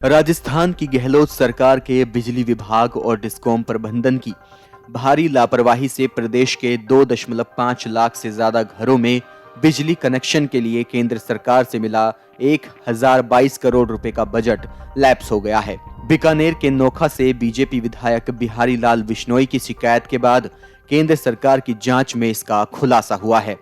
राजस्थान की गहलोत सरकार के बिजली विभाग और डिस्कॉम प्रबंधन की भारी लापरवाही से प्रदेश के 2.5 लाख से ज्यादा घरों में बिजली कनेक्शन के लिए केंद्र सरकार से मिला 1022 करोड़ रुपए का बजट लैप्स हो गया है। बीकानेर के नोखा से बीजेपी विधायक बिहारी लाल विश्नोई की शिकायत के बाद केंद्र सरकार की जांच में इसका खुलासा हुआ है।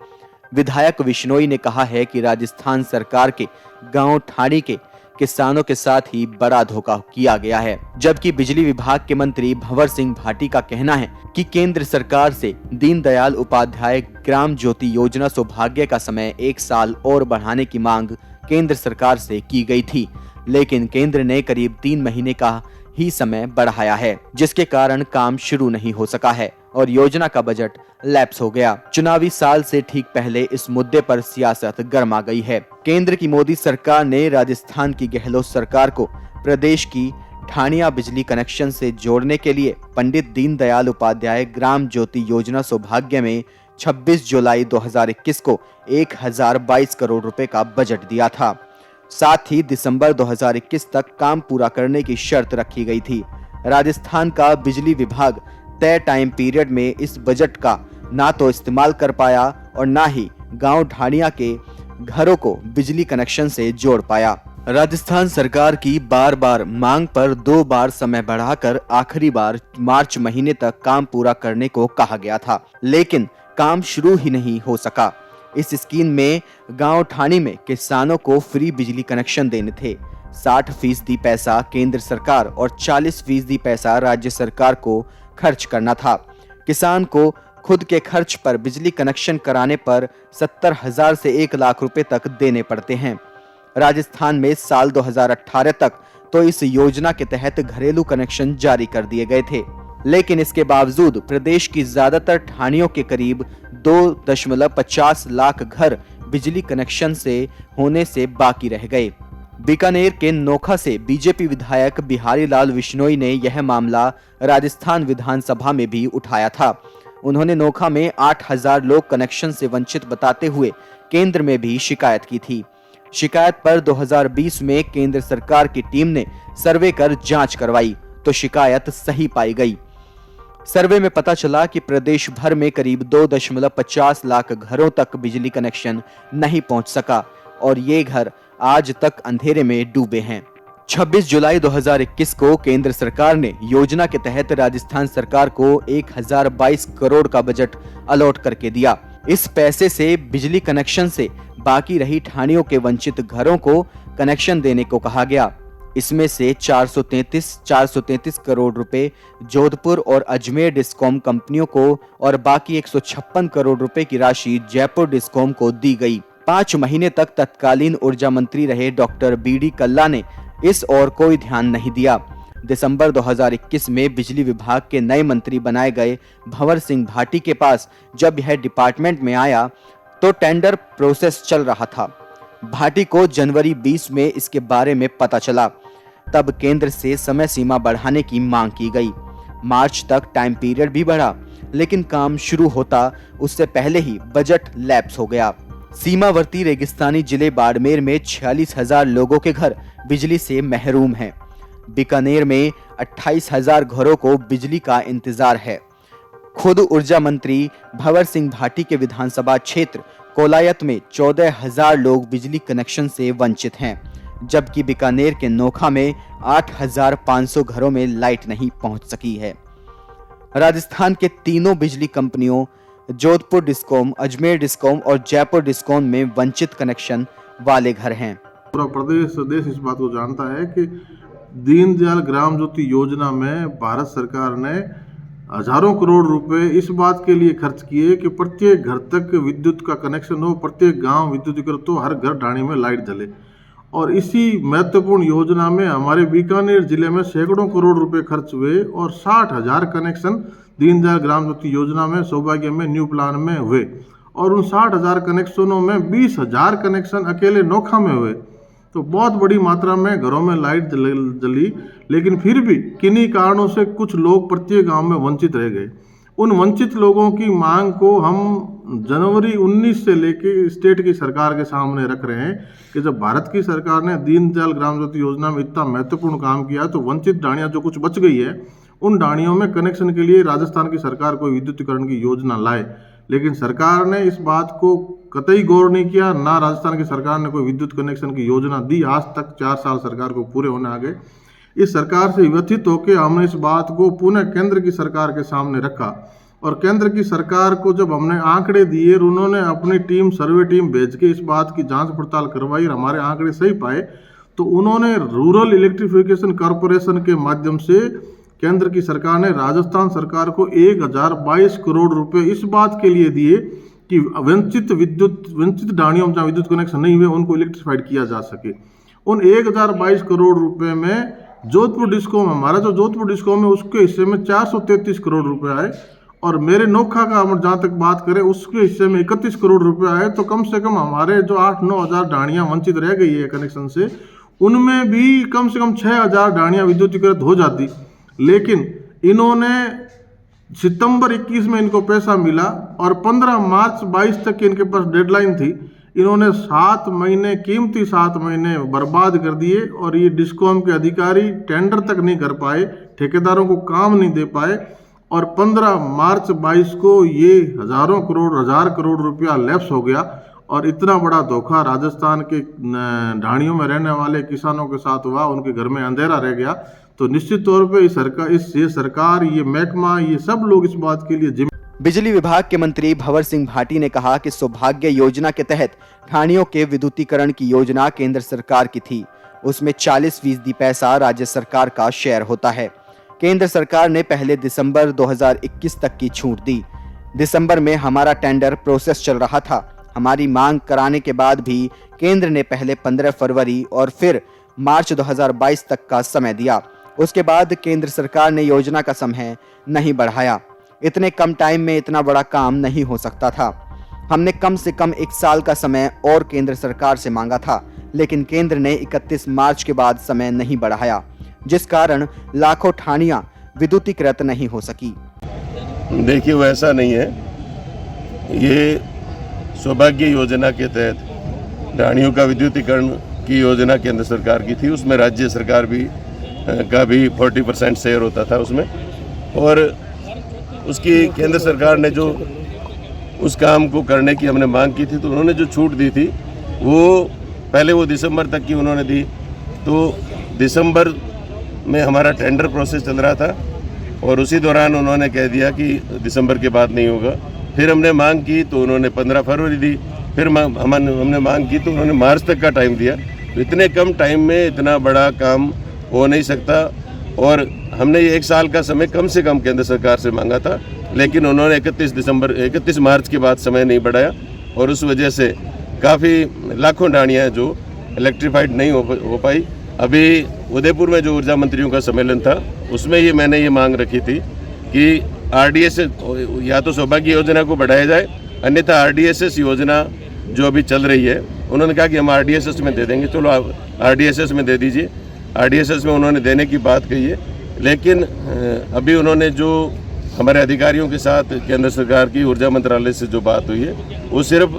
विधायक विश्नोई ने कहा है कि राजस्थान सरकार के गांव ठाणी के किसानों के साथ ही बड़ा धोखा किया गया है, जबकि बिजली विभाग के मंत्री भंवर सिंह भाटी का कहना है कि केंद्र सरकार से दीनदयाल उपाध्याय ग्राम ज्योति योजना सौभाग्य का समय 1 साल और बढ़ाने की मांग केंद्र सरकार से की गई थी, लेकिन केंद्र ने करीब 3 महीने का ही समय बढ़ाया है, जिसके कारण काम शुरू नहीं हो सका है और योजना का बजट लैप्स हो गया। चुनावी साल से ठीक पहले इस मुद्दे पर सियासत गर्मा गई है। केंद्र की मोदी सरकार ने राजस्थान की गहलोत सरकार को प्रदेश की ठाणिया बिजली कनेक्शन से जोड़ने के लिए पंडित दीनदयाल उपाध्याय ग्राम ज्योति योजना सौभाग्य में 26 जुलाई 2021 को 1022 करोड़ रुपए का बजट दिया था। साथ ही दिसंबर 2021 तक काम पूरा करने की शर्त रखी गई थी। राजस्थान का बिजली विभाग तय टाइम पीरियड में इस बजट का ना तो इस्तेमाल कर पाया और ना ही गांव ढाणिया के घरों को बिजली कनेक्शन से जोड़ पाया। राजस्थान सरकार की बार बार मांग पर 2 बार समय बढ़ाकर आखिरी बार मार्च महीने तक काम पूरा करने को कहा गया था, लेकिन काम शुरू ही नहीं हो सका। इस स्कीम में गांव ठाणी में किसानों को फ्री बिजली कनेक्शन देने थे। 60% पैसा केंद्र सरकार और 40% पैसा राज्य सरकार को खर्च करना था। किसान को खुद के खर्च पर बिजली कनेक्शन कराने पर 70,000 से 1 लाख रुपए तक देने पड़ते हैं। राजस्थान में साल 2018 तक तो इस योजना के तहत घरेलू कनेक्शन जारी कर दिए गए थे, लेकिन इसके बावजूद प्रदेश की ज्यादातर ठाणियों के करीब 2.50 लाख घर बिजली कनेक्शन से होने से बाकी रह गए। बीकानेर के नोखा से बीजेपी विधायक बिहारी लाल विश्नोई ने यह मामला राजस्थान विधानसभा में भी उठाया था। उन्होंने नोखा में 8,000 लोग कनेक्शन से वंचित बताते हुए केंद्र में भी शिकायत की थी। शिकायत पर 2020 में केंद्र सरकार की टीम ने सर्वे कर जांच करवाई तो शिकायत सही पाई गई। सर्वे में पता चला कि प्रदेश भर में करीब 2.50 लाख घरों तक बिजली कनेक्शन नहीं पहुंच सका और ये घर आज तक अंधेरे में डूबे हैं। 26 जुलाई 2021 को केंद्र सरकार ने योजना के तहत राजस्थान सरकार को 1022 करोड़ का बजट अलॉट करके दिया। इस पैसे से बिजली कनेक्शन से बाकी रही ठाणियों के वंचित घरों को कनेक्शन देने को कहा गया। इसमें से 433 करोड़ रुपए जोधपुर और अजमेर डिस्कॉम कंपनियों को और बाकी 156 करोड़ रुपए की राशि जयपुर डिस्कॉम को दी गई। 5 महीने तक तत्कालीन ऊर्जा मंत्री रहे डॉक्टर बीडी कल्ला ने इस ओर कोई ध्यान नहीं दिया। दिसंबर 2021 में बिजली विभाग के नए मंत्री बनाए गए भंवर सिंह भाटी के पास जब यह डिपार्टमेंट में आया तो टेंडर प्रोसेस चल रहा था। भाटी को जनवरी 20 में इसके बारे में पता चला, तब केंद्र से समय सीमा बढ़ाने की मांग की गई। मार्च तक टाइम पीरियड भी बढ़ा, लेकिन काम शुरू होता उससे पहले ही बजट लैप्स हो गया। सीमावर्ती रेगिस्तानी जिले बाड़मेर में 46,000 लोगों के घर बिजली से महरूम हैं। बीकानेर में 28,000 घरों को बिजली का इंतजार है। खुद ऊर्जा मंत्री भंवर सिंह भाटी के विधानसभा क्षेत्र कोलायत में 14,000 लोग बिजली कनेक्शन से वंचित हैं, जबकि बीकानेर के नोखा में 8,500 घरों में लाइट नहीं पहुंच सकी है। राजस्थान के तीनों बिजली कंपनियों जोधपुर डिस्कॉम, अजमेर डिस्कॉम और जयपुर डिस्कॉम में वंचित कनेक्शन वाले घर हैं। पूरा प्रदेश देश इस बात को जानता है कि दीनदयाल ग्राम ज्योति योजना में भारत सरकार ने हजारों करोड़ रुपए इस बात के लिए खर्च किए कि प्रत्येक घर तक विद्युत का कनेक्शन हो, प्रत्येक गांव विद्युतीकृत हो, हर घर ढाणी में लाइट जले। और इसी महत्वपूर्ण योजना में हमारे बीकानेर जिले में सैकड़ों करोड़ रुपए खर्च हुए और 60,000 कनेक्शन दीनदयाल ग्राम ज्योति योजना में सौभाग्य में न्यू प्लान में हुए और उन 60,000 कनेक्शनों में 20,000 कनेक्शन अकेले नोखा में हुए। तो बहुत बड़ी मात्रा में घरों में लाइट जली, लेकिन फिर भी किन्हीं कारणों से कुछ लोग प्रत्येक गांव में वंचित रह गए। उन वंचित लोगों की मांग को हम जनवरी 19 से लेके स्टेट की सरकार के सामने रख रहे हैं कि जब भारत की सरकार ने दीनदयाल ग्राम ज्योति योजना में इतना महत्वपूर्ण काम किया तो वंचित ढाणियां जो कुछ बच गई है उन ढाणियों में कनेक्शन के लिए राजस्थान की सरकार कोई विद्युतीकरण की योजना लाए, लेकिन सरकार ने इस बात को कतई गौर नहीं किया। ना राजस्थान की सरकार ने कोई विद्युत कनेक्शन की योजना दी। आज तक 4 साल सरकार को पूरे होने आ गए। इस सरकार से व्यथित होकर हमने इस बात को पुनः केंद्र की सरकार के सामने रखा और केंद्र की सरकार को जब हमने आंकड़े दिए, उन्होंने अपनी टीम सर्वे टीम भेज के इस बात की जांच पड़ताल करवाई और हमारे आंकड़े सही पाए तो उन्होंने रूरल इलेक्ट्रिफिकेशन कॉरपोरेशन के माध्यम से केंद्र की सरकार ने राजस्थान सरकार को 1022 करोड़ रुपए इस बात के लिए दिए कि वंचित ढाणियों में जहाँ विद्युत कनेक्शन नहीं हुए उनको इलेक्ट्रीफाइड किया जा सके। उन 1022 करोड़ रुपए में जोधपुर डिस्कॉम, हमारा जो जोधपुर डिस्कॉम है उसके हिस्से में 433 करोड़ रुपए आए और मेरे नोखा का हम जहाँ तक बात करें उसके हिस्से में 31 करोड़ रुपए आए। तो कम से कम हमारे जो 8-9 हज़ार ढाणियाँ वंचित रह गई है कनेक्शन से, उनमें भी कम से कम 6,000 ढाणियाँ विद्युतीकृत हो जाती। लेकिन इन्होंने सितंबर 21 में इनको पैसा मिला और 15 मार्च 22 तक इनके पास डेडलाइन थी। इन्होंने 7 महीने, कीमती 7 महीने बर्बाद कर दिए और ये डिस्कॉम के अधिकारी टेंडर तक नहीं कर पाए, ठेकेदारों को काम नहीं दे पाए और 15 मार्च 22 को ये हजार करोड़ रुपया लैप्स हो गया और इतना बड़ा धोखा राजस्थान के ढाणियों में रहने वाले किसानों के साथ हुआ, उनके घर में अंधेरा रह गया। तो निश्चित तौर पे ये सरकार, ये महकमा, ये सब लोग इस बात के लिए बिजली विभाग के मंत्री भंवर सिंह भाटी ने कहा कि सौभाग्य योजना के तहत ढाणियों के विद्युतीकरण की योजना केंद्र सरकार की थी, उसमें 40% पैसा राज्य सरकार का शेयर होता है। केंद्र सरकार ने पहले दिसंबर 2021 तक की छूट दी। दिसंबर में हमारा टेंडर प्रोसेस चल रहा था। हमारी मांग कराने के बाद भी केंद्र ने पहले 15 फरवरी और फिर मार्च 2022 तक का समय दिया। उसके बाद केंद्र सरकार ने योजना का समय नहीं बढ़ाया। इतने कम टाइम में इतना बड़ा काम नहीं हो सकता था। हमने कम से कम 1 साल का समय और केंद्र सरकार से मांगा था, लेकिन केंद्र ने 31 मार्च के बाद समय नहीं बढ़ाया, जिस कारण लाखों ढाणियां विद्युतीकृत नहीं हो सकी। देखिए, वैसा नहीं है। ये सौभाग्य योजना के तहत ढाणियों का विद्युतीकरण की योजना केंद्र सरकार की थी। उसमें राज्य सरकार का भी 40% शेयर होता था उसमें, और उसकी केंद्र सरकार ने जो उस काम को करने की हमने मांग की थी तो उन्होंने जो छूट दी थी वो दिसंबर तक की उन्होंने दी। तो दिसंबर में हमारा टेंडर प्रोसेस चल रहा था और उसी दौरान उन्होंने कह दिया कि दिसंबर के बाद नहीं होगा। फिर हमने मांग की तो उन्होंने 15 फरवरी दी। फिर हमने मांग की तो उन्होंने मार्च तक का टाइम दिया। तो इतने कम टाइम में इतना बड़ा काम हो नहीं सकता और हमने ये 1 साल का समय कम से कम केंद्र सरकार से मांगा था, लेकिन उन्होंने 31 मार्च के बाद समय नहीं बढ़ाया और उस वजह से काफ़ी लाखों ढाणियाँ जो इलेक्ट्रीफाइड नहीं हो पाई। अभी उदयपुर में जो ऊर्जा मंत्रियों का सम्मेलन था उसमें मैंने ये मांग रखी थी कि RDSS या तो सौभाग्य योजना को बढ़ाया जाए, अन्यथा RDSS योजना जो अभी चल रही है, उन्होंने कहा कि हम RDSS में दे देंगे। चलो आप RDSS में दे दीजिए। RDSS में उन्होंने देने की बात कही है, लेकिन अभी उन्होंने जो हमारे अधिकारियों के साथ केंद्र सरकार की ऊर्जा मंत्रालय से जो बात हुई है वो सिर्फ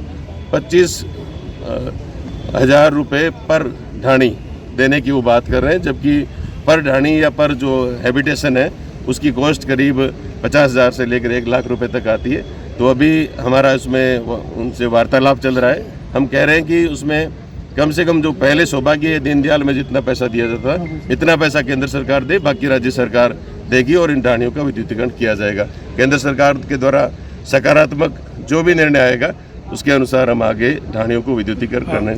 25,000 रुपये पर ढाणी देने की वो बात कर रहे हैं, जबकि पर ढाणी या पर जो हैबिटेशन है उसकी कॉस्ट करीब 50,000 से लेकर 1 लाख रुपए तक आती है। तो अभी हमारा उसमें उनसे वार्तालाप चल रहा है। हम कह रहे हैं कि उसमें कम से कम जो पहले सौभाग्य दीनदयाल में जितना पैसा दिया जाता है इतना पैसा केंद्र सरकार दे, बाकी राज्य सरकार देगी और इन ढाणियों का विद्युतीकरण किया जाएगा। केंद्र सरकार के द्वारा सकारात्मक जो भी निर्णय आएगा उसके अनुसार हम आगे ढाणियों को विद्युतीकरण करने।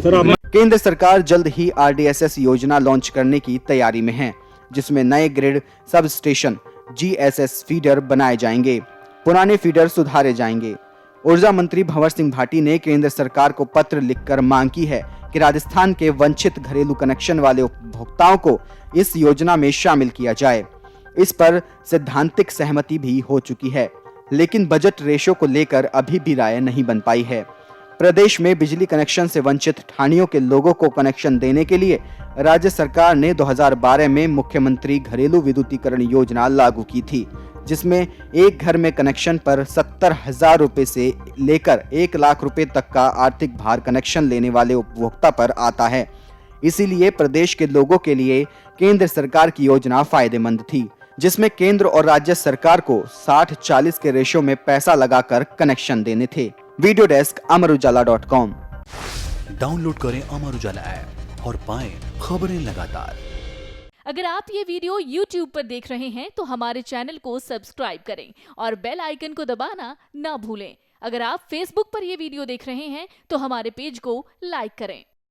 केंद्र सरकार जल्द ही RDSS योजना लॉन्च करने की तैयारी में है, जिसमें नए grid sub station GSS feeder बनाए जाएंगे, पुराने फीडर सुधारे जाएंगे। ऊर्जा मंत्री भंवर सिंह भाटी ने केंद्र सरकार को पत्र लिखकर मांग की है कि राजस्थान के वंचित घरेलू कनेक्शन वाले उपभोक्ताओं को इस योजना में शामिल किया जाए। इस पर सैद्धांतिक सहमति भी हो चुकी है, लेकिन बजट रेशो को लेकर अभी भी राय नहीं बन पाई है। प्रदेश में बिजली कनेक्शन से वंचित ढाणियों के लोगों को कनेक्शन देने के लिए राज्य सरकार ने 2012 में मुख्यमंत्री घरेलू विद्युतीकरण योजना लागू की थी, जिसमें एक घर में कनेक्शन पर 70,000 रुपए से लेकर 1 लाख रुपए तक का आर्थिक भार कनेक्शन लेने वाले उपभोक्ता पर आता है। इसीलिए प्रदेश के लोगों के लिए केंद्र सरकार की योजना फायदेमंद थी, जिसमें केंद्र और राज्य सरकार को 60-40 के रेशो में पैसा लगाकर कनेक्शन देने थे। Video desk अमरउजाला.com। डाउनलोड करें अमर उजाला ऐप और पाएं खबरें लगातार। अगर आप ये वीडियो YouTube पर देख रहे हैं तो हमारे चैनल को सब्सक्राइब करें और बेल आइकन को दबाना ना भूलें। अगर आप Facebook पर ये वीडियो देख रहे हैं तो हमारे पेज को लाइक करें।